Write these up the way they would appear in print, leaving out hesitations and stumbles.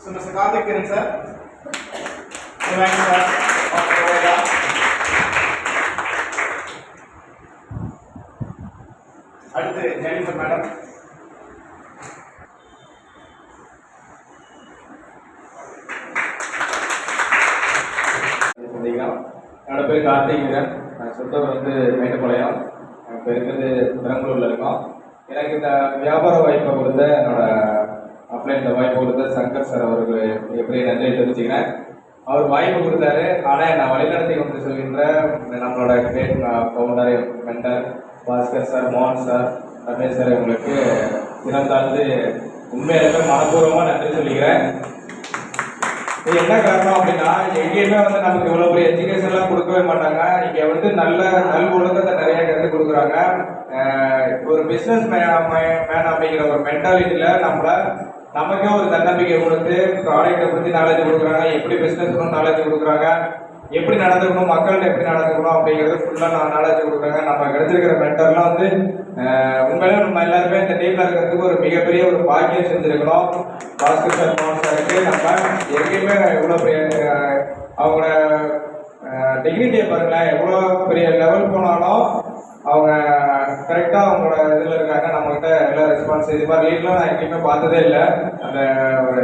So, Mr. Karthik Kiran sir, thank you sir. அடுத்து Jennifer madam. என்னோட பேர் கார்த்திக் கிரண். நான் சொந்த வந்து மேட்டுப்பாளையம். இப்போ இருக்கிறது பெரம்பலூரில் இருக்கோம். எனக்கு இந்த வியாபார வாய்ப்பை கொடுத்த என்னோட அப்ளைன் இந்த வாய்ப்பு கொடுத்த சங்கர் சார் அவருக்கு எப்படி நன்றி தெரிவிச்சுக்கிறேன். அவர் வாய்ப்பு கொடுத்தாரு. ஆனால் நான் வழிநடத்தி கொண்டு சொல்கின்ற நம்மளோட great founder mentor Bhaskar sir, மோகன் சார், ரமேஷ் சார் இவங்களுக்கு தினந்தாழ்ந்து உண்மையிலுமே மனப்பூர்வமாக நன்றி சொல்லிக்கிறேன். இது என்ன காரணம் அப்படின்னா, எங்கேயுமே வந்து நமக்கு இவ்வளோ பெரிய எஜுகேஷன்லாம் கொடுக்கவே மாட்டாங்க. இங்கே வந்து நல்ல ஒழுக்கத்தை நிறைய கற்றுக் கொடுக்குறாங்க. ஒரு பிஸ்னஸ் மேன் அப்படிங்கிற ஒரு மென்டாலிட்டியில் நமக்கே ஒரு தன்னம்பிக்கை கொடுத்து ப்ராடக்டை பற்றி நாலேஜ் கொடுக்குறாங்க, எப்படி பிஸ்னஸ் பண்ணணும் நாலேஜ் கொடுக்குறாங்க, எப்படி நடந்துக்கணும், மக்கள்கிட்ட எப்படி நடந்துக்கணும் அப்படிங்கிறது ஃபுல்லாக நாலேஜ் கொடுக்குறாங்க. நம்ம கிடைச்சிருக்கிற மென்டர்லாம் வந்து உண்மையிலே நம்ம எல்லாருமே இந்த டீமில் இருக்கிறதுக்கு ஒரு மிகப்பெரிய ஒரு பாக்கியம் செஞ்சுருக்கணும். பாஸ்கர் சார், மோகன் சாருக்கு நம்ம எங்கேயுமே இவ்வளோ பெரிய அவங்களோட டிகிரிட்டியை பாருங்களேன், எவ்வளோ பெரிய லெவல் போனாலும் அவங்க கரெக்டாக அவங்களோட இதில் இருக்காங்க. நம்மகிட்ட எல்லா ரெஸ்பான்ஸ் இது மாதிரி லீட்லாம் நான் எங்கேயுமே பார்த்ததே இல்லை. அந்த ஒரு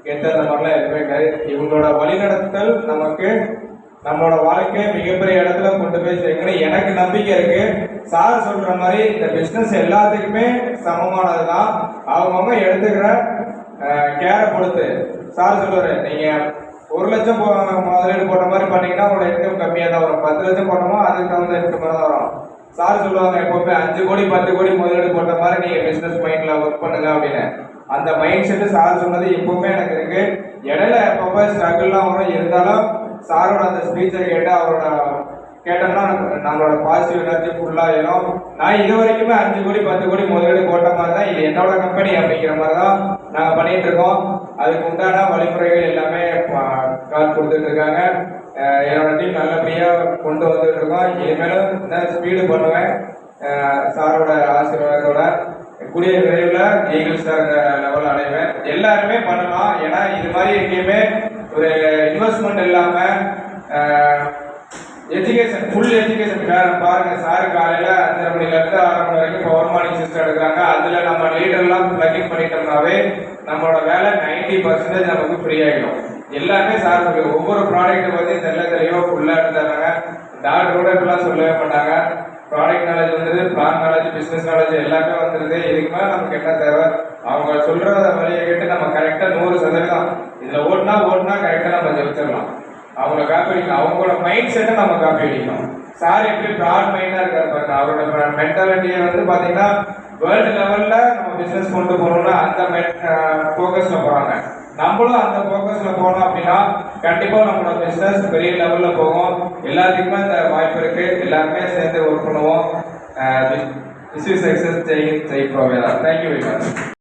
கெட்ட அந்த மாதிரிலாம் எதுவுமே கிடையாது. இவங்களோட வழிநடத்தல் நமக்கு நம்மளோட வாழ்க்கையை மிகப்பெரிய இடத்துல கொண்டு போய் சேர்க்கணும். எனக்கு நம்பிக்கை இருக்கு. சார் சொல்ற மாதிரி இந்த பிஸ்னஸ் எல்லாத்துக்குமே சமமானது தான். அவங்கவுங்க எடுத்துக்கிற கேரை பொறுத்து. சார் சொல்லுவாரு, நீங்க 1 லட்சம் முதலீடு போட்ட மாதிரி பண்ணீங்கன்னா உங்களோட இன்கம் கம்மியாக தான் வரும். 10 லட்சம் போட்டோமோ அதுக்கு தகுந்த இன்கம் தான் வரும். சார் சொல்லுவாங்க, எப்பவுமே 5 கோடி 10 கோடி முதலீடு போட்ட மாதிரி நீங்க பிசினஸ் மைண்ட்ல ஒர்க் பண்ணுங்க அப்படின்னு. அந்த மைண்ட் செட்டு சார் சொன்னது எப்பவுமே எனக்கு இருக்கு. இடையில எப்பப்ப ஸ்ட்ரகிள்லாம் வரும், இருந்தாலும் சாரோட அந்த ஸ்பீச்சை கேட்டு அவரோட கேட்டோம்னா நம்மளோட பாசிட்டிவ் எனர்ஜி ஃபுல்லாகிடும். நான் இது வரைக்குமே 5 கோடி 10 கோடி முதலீடு போட்ட மாதிரி தான், இது என்னோட கம்பெனி அப்படிங்கிற மாதிரி தான் நாங்கள் பண்ணிட்டு இருக்கோம். அதுக்கு உண்டான வழிமுறைகள் எல்லாமே கால் கொடுத்துட்டு இருக்காங்க. என்னோட டீம் நல்லபடியாக கொண்டு வந்துட்டு இருக்கோம். இனிமேலும் இந்த ஸ்பீடு பண்ணுவேன். சாரோட ஆசீர்வாதத்தோட கூடிய விரைவில் ஈகிள் ஸ்டார் லெவல் அடைவேன். எல்லாருமே பண்ணலாம். ஏன்னா இது மாதிரி எங்கேயுமே ஒரு இன்வெஸ்ட்மெண்ட் இல்லாமல் எஜுகேஷன் ஃபுல் எஜுகேஷன் பாருங்க. சார் காலையில் 5:30 மணிலேருந்து 6 மணி வரைக்கும் பவர் மார்னிங் சிஸ்டம் எடுக்கிறாங்க. அதில் நம்ம லீடர்லாம் பிளக்கிங் பண்ணிட்டோம்னாவே நம்மளோட வேலை 90% நமக்கு ஃப்ரீ ஆகிடும். எல்லாமே சார் சொல்லுங்க. ஒவ்வொரு ப்ராடக்ட்டை பற்றி தெளிவாக ஃபுல்லாக எடுத்துறாங்க. டாக்டரோட இப்பெல்லாம் சொல்லவே மாட்டாங்க. ப்ராடக்ட் நாலேஜ் வந்துடுது, பிளான் நாலேஜ், பிஸ்னஸ் நாலேஜ் எல்லாமே வந்துடுது. இதுக்கு மேலே நமக்கு என்ன தேவை? அவங்க சொல்கிற வழியை கேட்டு நம்ம கரெக்டாக 100% இதில் ஓட்டினா கரெக்டாக நம்ம ஜெயிச்சிடலாம். அவங்கள காப்பி அடிக்கணும். அவங்களோட மைண்ட் செட்டை நம்ம காப்பி அடிக்கணும். சார் எப்படி ப்ராட் மைண்டாக இருக்காரு பாருங்க. அவரோட மென்டாலிட்டியை வந்து பார்த்தீங்கன்னா வேர்ல்டு லெவலில் நம்ம பிஸ்னஸ் கொண்டு போகணும்னா அந்த ஃபோக்கஸில் போகிறாங்க. நம்மளும் அந்த ஃபோக்கஸில் போனோம் அப்படின்னா கண்டிப்பாக நம்மளோட பிஸ்னஸ் பெரிய லெவலில் போகும். எல்லாத்துக்குமே அந்த வாய்ப்பு இருக்குது. எல்லாருமே சேர்ந்து ஒர்க் பண்ணுவோம். This is success. ஜெய் ப்ரோவேரா. Thank you very much.